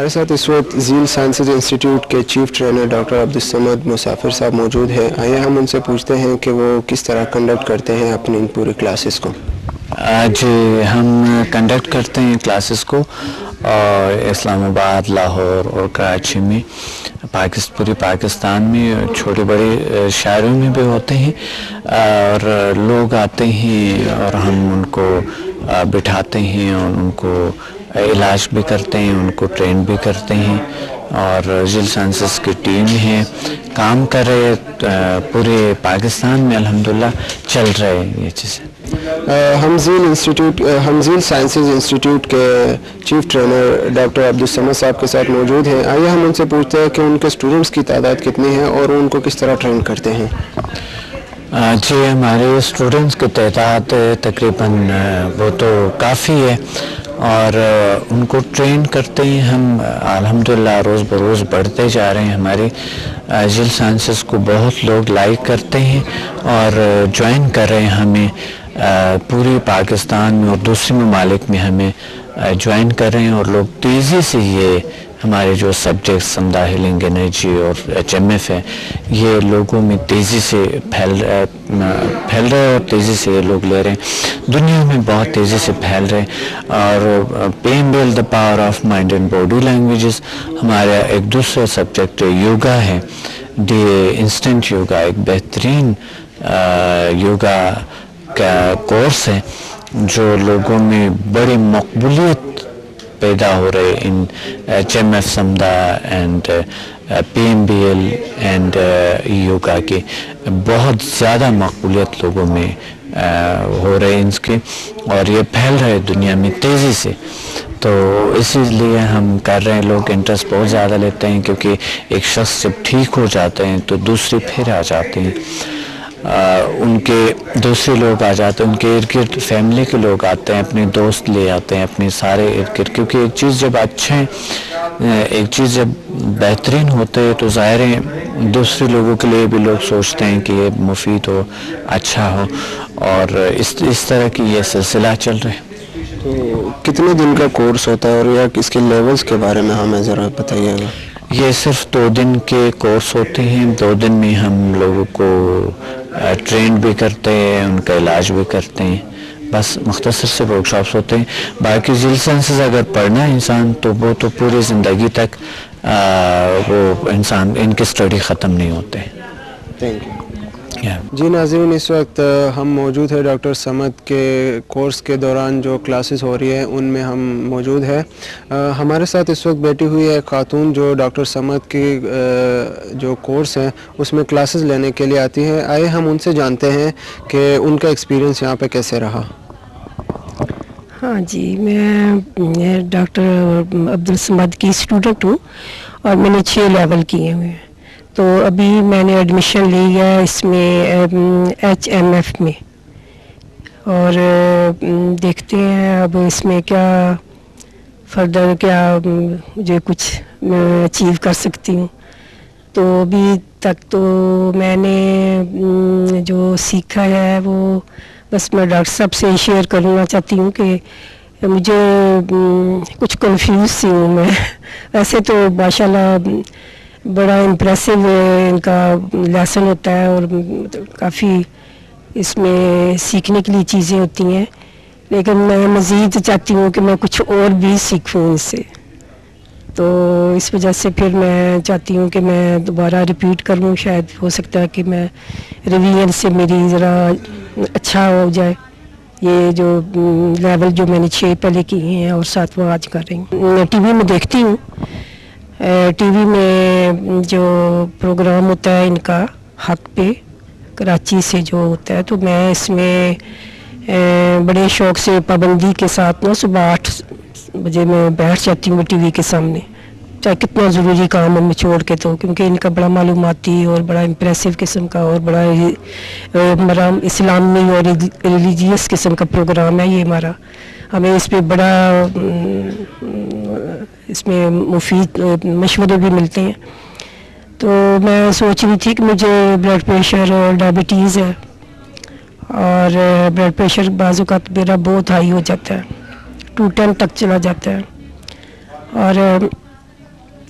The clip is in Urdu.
ہمارے ساتھ اس وقت ذیل سائنسز انسٹیٹیوٹ کے چیف ٹرینر ڈاکٹر عبدالصمد مسافر صاحب موجود ہیں. آئیے ہم ان سے پوچھتے ہیں کہ وہ کس طرح کنڈکٹ کرتے ہیں اپنی ان پوری کلاسز کو. جی ہم کنڈکٹ کرتے ہیں کلاسز کو اور اسلام آباد، لاہور اور کراچی میں، پوری پاکستان میں چھوٹے بڑے شہروں میں بھی ہوتے ہیں، اور لوگ آتے ہیں اور ہم ان کو بٹھاتے ہیں اور ان کو علاج بھی کرتے ہیں، ان کو ٹرین بھی کرتے ہیں. اور ذیل سائنسز کی ٹیم ہے، کام کر رہے پورے پاکستان میں، الحمدللہ چل رہے ہیں یہ چیزیں. ہم ذیل سائنسز انسٹیٹیوٹ کے چیف ٹرینر ڈاکٹر عبدالصمد صاحب کے ساتھ موجود ہیں. آئیے ہم ان سے پوچھتے ہیں کہ ان کے اسٹوڈنٹس کی تعداد کتنی ہے اور ان کو کس طرح ٹرین کرتے ہیں. جی ہمارے اسٹوڈنٹس کی تعداد تقریباً وہ تو کافی ہے، اور ان کو ٹرین کرتے ہیں ہم. الحمدللہ روز بروز بڑھتے جا رہے ہیں. ہمارے ذیل سائنسز کو بہت لوگ لائک کرتے ہیں اور جوائن کر رہے ہیں ہمیں. پوری پاکستان میں اور دوسرے ممالک میں ہمیں جوائن کر رہے ہیں، اور لوگ تیزی سے یہ ہمارے جو سبجیکٹس سمدہ ہیلنگ انرجی اور HMF ہے، یہ لوگوں میں تیزی سے پھیل رہے ہیں اور تیزی سے یہ لوگ لے رہے ہیں. دنیا میں بہت تیزی سے پھیل رہے ہیں. اور PMBL the power of mind and body languages, ہمارا ایک دوسرا سبجیکٹ یوگا ہے. انسٹنٹ یوگا ایک بہترین یوگا کا کورس ہے جو لوگوں میں بڑی مقبولیت پیدا ہو رہے ان HMF سمدہ اینڈ PMBL اینڈ یوگا کی. بہت زیادہ مقبولیت لوگوں میں ہو رہے ان کے، اور یہ پھیل رہے دنیا میں تیزی سے. تو اسی لیے ہم کر رہے ہیں. لوگ انٹرسٹ بہت زیادہ لیتے ہیں، کیونکہ ایک شخص جب ٹھیک ہو جاتے ہیں تو دوسرے پھر آ جاتے ہیں. ان کے دوسرے لوگ آ جاتے ہیں، ان کے ارد گرد فیملی کے لوگ آتے ہیں، اپنے دوست لے آتے ہیں اپنے سارے ارد گرد. کیونکہ ایک چیز جب اچھا ہے، ایک چیز جب بہترین ہوتے ہے تو ظاہر ہے دوسرے لوگوں کے لیے بھی لوگ سوچتے ہیں کہ یہ مفید ہو، اچھا ہو، اور اس طرح کی یہ سلسلہ چل رہا ہے. تو کتنے دن کا کورس ہوتا ہے اور یا اس کے لیولز کے بارے میں ہمیں ذرا بتائیے گا. یہ صرف 2 دن کے کورس ہوتے ہیں. 2 دن میں ہم لوگوں کو ٹرین بھی کرتے ہیں، ان کا علاج بھی کرتے ہیں. بس مختصر سے ورک شاپس ہوتے ہیں. باقی ذیل سائنسز اگر پڑھنا ہے انسان تو وہ تو پوری زندگی تک وہ انسان ان کی اسٹڈی ختم نہیں ہوتے. Thank you. جی ناظرین، اس وقت ہم موجود ہیں ڈاکٹر صمد کے کورس کے دوران جو کلاسز ہو رہی ہیں ان میں ہم موجود ہیں. ہمارے ساتھ اس وقت بیٹھی ہوئی ہے خاتون جو ڈاکٹر صمد کی جو کورس ہیں اس میں کلاسز لینے کے لیے آتی ہیں. آئے ہم ان سے جانتے ہیں کہ ان کا ایکسپیرینس یہاں پہ کیسے رہا. ہاں جی، میں ڈاکٹر عبدالصمد کی اسٹوڈنٹ ہوں اور میں نے 6 لیول کیے ہوئے ہیں. تو ابھی میں نے ایڈمیشن لی ہے اس میں HMF میں، اور دیکھتے ہیں اب اس میں کیا فردر کیا مجھے کچھ میں اچیو کر سکتی ہوں. تو ابھی تک تو میں نے جو سیکھا ہے وہ بس میں ڈاکٹر صاحب سے شیئر کرنا چاہتی ہوں کہ مجھے کچھ کنفیوز سی ہوں میں. ویسے تو ماشاءاللہ بڑا امپریسو ان کا لیسن ہوتا ہے اور کافی اس میں سیکھنے کے لیے چیزیں ہوتی ہیں، لیکن میں مزید چاہتی ہوں کہ میں کچھ اور بھی سیکھوں اس سے. تو اس وجہ سے پھر میں چاہتی ہوں کہ میں دوبارہ ریپیٹ کروں. شاید ہو سکتا ہے کہ میں ریویژن سے میری ذرا اچھا ہو جائے. یہ جو لیول جو میں نے 6 پہلے کیے ہیں اور 7واں آج کر رہی ہوں. میں TV میں دیکھتی ہوں، TV میں جو پروگرام ہوتا ہے ان کا حق پہ کراچی سے جو ہوتا ہے، تو میں اس میں بڑے شوق سے پابندی کے ساتھ صبح 8 بجے میں بیٹھ جاتی ہوں TV کے سامنے، چاہے کتنا ضروری کام ہمیں چھوڑ کے. تو کیونکہ ان کا بڑا معلوماتی اور بڑا امپریسو قسم کا اور بڑا ہمارا اسلامی اور ریلیجیس قسم کا پروگرام ہے یہ ہمارا. ہمیں اس پہ بڑا اس میں مفید مشورے بھی ملتے ہیں. تو میں سوچ رہی تھی کہ مجھے بلڈ پریشر اور ڈائبٹیز ہے، اور بلڈ پریشر بعض اوقات میرا بہت ہائی ہو جاتا ہے، 210 تک چلا جاتا ہے. اور